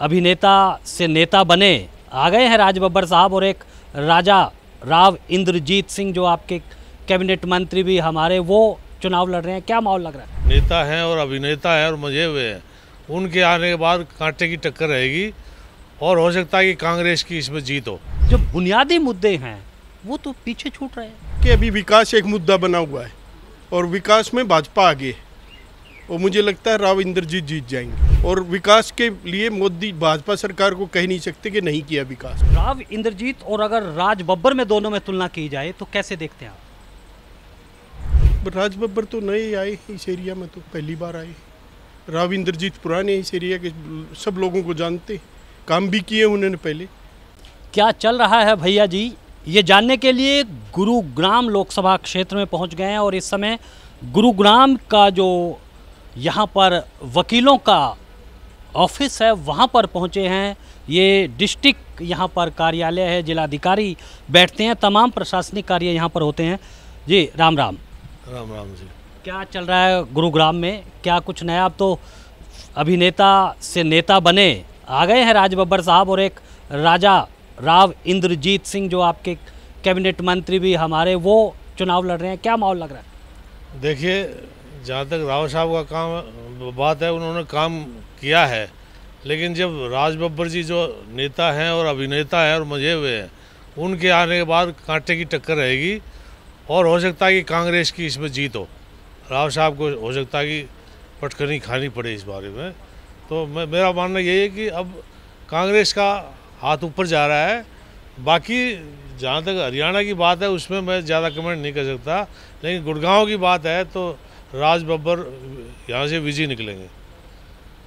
अभिनेता से नेता बने आ गए हैं राज बब्बर साहब, और एक राजा राव इंद्रजीत सिंह जो आपके कैबिनेट मंत्री भी हमारे, वो चुनाव लड़ रहे हैं। क्या माहौल लग रहा है? नेता हैं और अभिनेता हैं और मजे हुए हैं। उनके आने के बाद कांटे की टक्कर रहेगी और हो सकता है कि कांग्रेस की इसमें जीत हो। जो बुनियादी मुद्दे हैं वो तो पीछे छूट रहे हैं कि अभी विकास एक मुद्दा बना हुआ है और विकास में भाजपा आगे है और मुझे लगता है राव इंद्रजीत जीत जाएंगे। और विकास के लिए मोदी भाजपा सरकार को कह नहीं सकते कि नहीं किया विकास। राव इंद्रजीत और अगर राज बब्बर में दोनों में तुलना की जाए तो कैसे देखते हैं आप? राज बब्बर तो नए आए इस एरिया में, तो पहली बार आए। राव इंद्रजीत पुराने इस एरिया के, सब लोगों को जानते, काम भी किए उन्होंने पहले। क्या चल रहा है भैया जी, ये जानने के लिए गुरुग्राम लोकसभा क्षेत्र में पहुंच गए हैं और इस समय गुरुग्राम का जो यहाँ पर वकीलों का ऑफिस है वहाँ पर पहुँचे हैं। ये डिस्ट्रिक्ट यहाँ पर कार्यालय है, जिलाधिकारी बैठते हैं, तमाम प्रशासनिक कार्य यहाँ पर होते हैं। जी राम राम। राम राम जी। क्या चल रहा है गुरुग्राम में, क्या कुछ नया? अब तो अभिनेता से नेता बने आ गए हैं राज बब्बर साहब, और एक राजा राव इंद्रजीत सिंह जो आपके कैबिनेट मंत्री भी हमारे, वो चुनाव लड़ रहे हैं। क्या माहौल लग रहा है? देखिए, जहाँ तक राव साहब का काम बात है, उन्होंने काम किया है, लेकिन जब राज बब्बर जी जो नेता हैं और अभिनेता हैं और मजे हुए हैं, उनके आने के बाद कांटे की टक्कर रहेगी और हो सकता है कि कांग्रेस की इसमें जीत हो। राव साहब को हो सकता है कि पटखनी खानी पड़े इस बारे में। तो मेरा मानना यही है कि अब कांग्रेस का हाथ ऊपर जा रहा है। बाकी जहाँ तक हरियाणा की बात है उसमें मैं ज़्यादा कमेंट नहीं कर सकता, लेकिन गुड़गांव की बात है तो राज बब्बर यहाँ से विजयी निकलेंगे।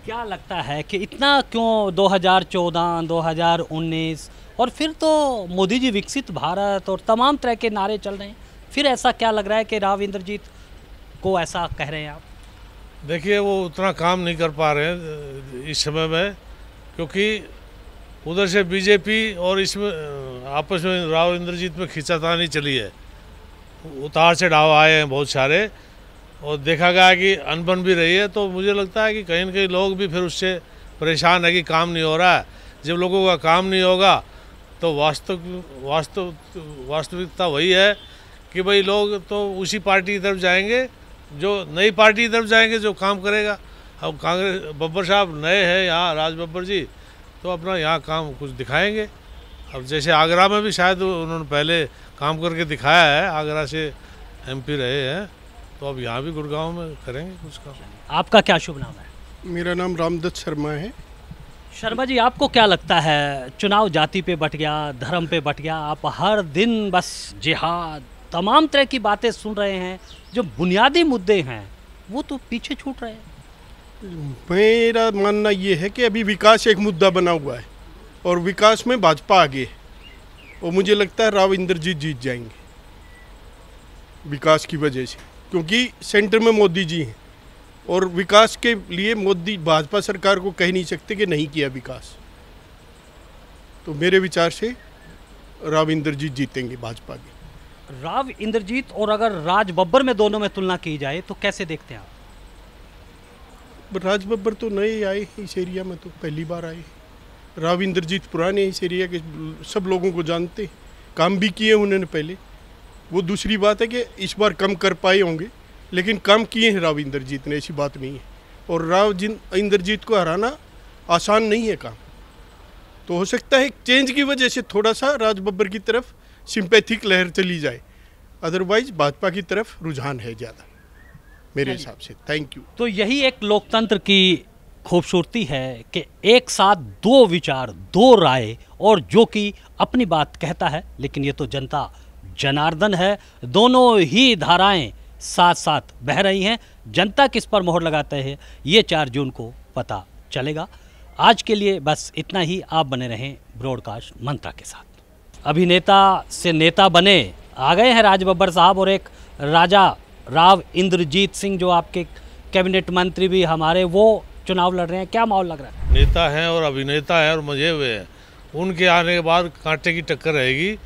क्या लगता है कि इतना क्यों 2014, 2019 और फिर तो मोदी जी विकसित भारत और तमाम तरह के नारे चल रहे हैं, फिर ऐसा क्या लग रहा है कि राव इंद्रजीत को ऐसा कह रहे हैं आप? देखिए, वो उतना काम नहीं कर पा रहे हैं इस समय में, क्योंकि उधर से बीजेपी और इसमें आपस में राव इंद्रजीत में खींचातानी चली है, उतार चढ़ाव आए हैं बहुत सारे, और देखा गया कि अनबन भी रही है। तो मुझे लगता है कि कहीं न कहीं लोग भी फिर उससे परेशान है कि काम नहीं हो रहा है। जब लोगों का काम नहीं होगा तो वास्तविकता वही है कि भाई लोग तो उसी पार्टी की तरफ जाएंगे, जो नई पार्टी की तरफ जाएंगे जो काम करेगा। अब कांग्रेस बब्बर साहब नए हैं यहाँ, राज बब्बर जी, तो अपना यहाँ काम कुछ दिखाएंगे। अब जैसे आगरा में भी शायद उन्होंने पहले काम करके दिखाया है, आगरा से एमपी रहे हैं, तो अब यहाँ भी गुड़गांव में करेंगे कुछ काम। आपका क्या शुभ नाम है? मेरा नाम रामदत्त शर्मा है। शर्मा जी, आपको क्या लगता है चुनाव जाति पे बट गया, धर्म पे बट गया? आप हर दिन बस जिहाद, तमाम तरह की बातें सुन रहे हैं, जो बुनियादी मुद्दे हैं वो तो पीछे छूट रहे हैं। मेरा मानना ये है कि अभी विकास एक मुद्दा बना हुआ है और विकास में भाजपा आगे है और मुझे लगता है राव इंद्रजीत जीत जाएंगे विकास की वजह से, क्योंकि सेंटर में मोदी जी हैं और विकास के लिए मोदी भाजपा सरकार को कह नहीं सकते कि नहीं किया विकास। तो मेरे विचार से राव इंद्रजीत जीतेंगे भाजपा की। राव इंद्रजीत और अगर राज बब्बर में दोनों में तुलना की जाए तो कैसे देखते हैं आप? राज बब्बर तो नए आए इस एरिया में, तो पहली बार आए। राव इंद्रजीत पुराने इस एरिया के, सब लोगों को जानते, काम भी किए उन्होंने पहले। वो दूसरी बात है कि इस बार कम कर पाए होंगे, लेकिन काम किए हैं राव इंद्रजीत ने, ऐसी बात नहीं है। और राव इंद्रजीत को हराना आसान नहीं है काम। तो हो सकता है चेंज की वजह से थोड़ा सा राज बब्बर की तरफ सिंपैथिक लहर चली जाए, अदरवाइज भाजपा की तरफ रुझान है ज़्यादा मेरे हिसाब से। Thank you. तो यही एक लोकतंत्र की खूबसूरती है कि एक साथ दो विचार, दो राय, और जो कि अपनी बात कहता है, लेकिन ये तो जनता जनार्दन है, दोनों ही धाराएं साथ साथ बह रही हैं। जनता किस पर मोहर लगाते हैं ये 4 जून को पता चलेगा। आज के लिए बस इतना ही। आप बने रहें ब्रॉडकास्ट मंत्रा के साथ। अभिनेता से नेता बने आ गए हैं राज बब्बर साहब, और एक राजा राव इंद्रजीत सिंह जो आपके कैबिनेट मंत्री भी हमारे, वो चुनाव लड़ रहे हैं। क्या माहौल लग रहा है? नेता हैं और अभिनेता हैं और मजे हुए हैं। उनके आने के बाद कांटे की टक्कर रहेगी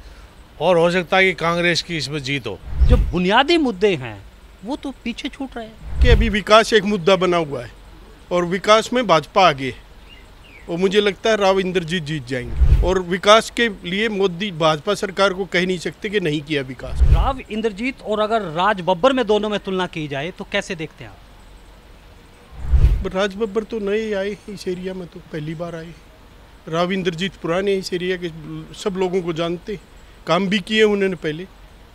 और हो सकता है कि कांग्रेस की इसमें जीत हो। जो बुनियादी मुद्दे हैं वो तो पीछे छूट रहे हैं कि अभी विकास एक मुद्दा बना हुआ है और विकास में भाजपा आगे है और मुझे लगता है राव इंद्रजीत जीत जाएंगे। और विकास के लिए मोदी भाजपा सरकार को कह नहीं सकते कि नहीं किया विकास। राव इंद्रजीत और अगर राज बब्बर में दोनों में तुलना की जाए तो कैसे देखते हैं आप? राज बब्बर तो नए आए इस एरिया में, तो पहली बार आए। राव इंद्रजीत पुराने इस एरिया के सब लोगों को जानते, काम भी किए उन्होंने पहले।